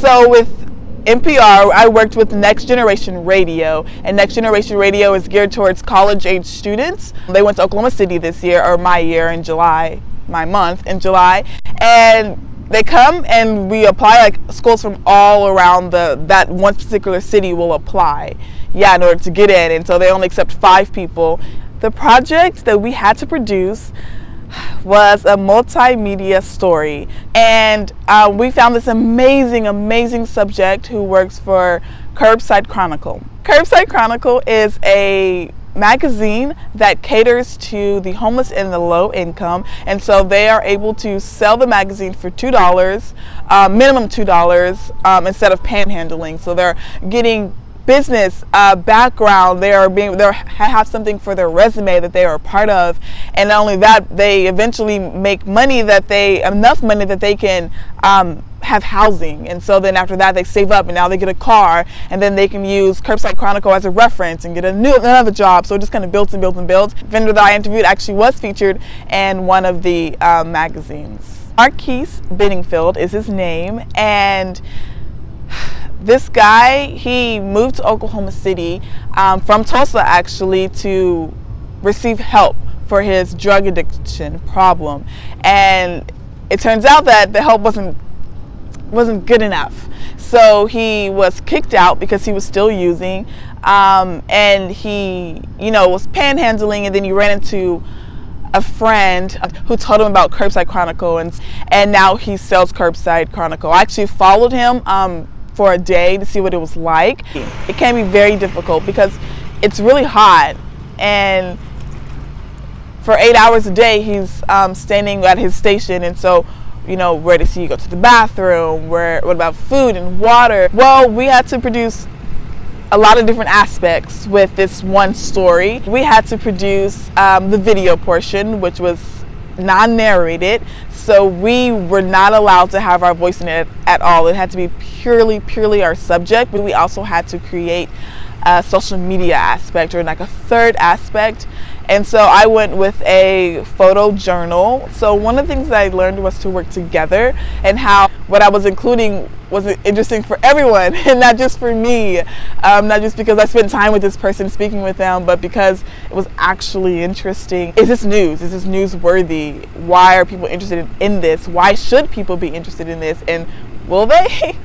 So with NPR, I worked with Next Generation Radio, and Next Generation Radio is geared towards college-age students. They went to Oklahoma City this year, or my year in July, my month in July, and they come and we apply, like schools from all around that one particular city will apply, in order to get in, and so they only accept 5 people. The project that we had to produce was a multimedia story, and we found this amazing subject who works for Curbside Chronicle. Curbside Chronicle is a magazine that caters to the homeless and the low income, and so they are able to sell the magazine for $2, minimum $2, instead of panhandling. So they're getting business background, they have something for their resume that they are a part of, and not only that, they eventually make enough money that they can have housing, and so then after that they save up and now they get a car, and then they can use Curbside Chronicle as a reference and get another job. So it just kind of builds and builds and builds. The vendor that I interviewed actually was featured in one of the magazines. Marquise Benningfield is his name, and this guy, he moved to Oklahoma City from Tulsa actually to receive help for his drug addiction problem, and it turns out that the help wasn't good enough. So he was kicked out because he was still using, and he was panhandling, and then he ran into a friend who told him about Curbside Chronicle, and now he sells Curbside Chronicle. I actually followed him for a day to see what it was like. It can be very difficult because it's really hot, and for 8 hours a day he's standing at his station, and so where does he go to the bathroom, what about food and water? Well, we had to produce a lot of different aspects with this one story. We had to produce the video portion, which was non-narrated, so we were not allowed to have our voice in it at all. It had to be purely our subject, but we also had to create a social media aspect, or like a third aspect, and so I went with a photo journal. So one of the things that I learned was to work together, and how what I was including was interesting for everyone and not just for me, not just because I spent time with this person speaking with them, but because it was actually interesting. Is this news? Is this newsworthy? Why are people interested in this? Why should people be interested in this? And will they?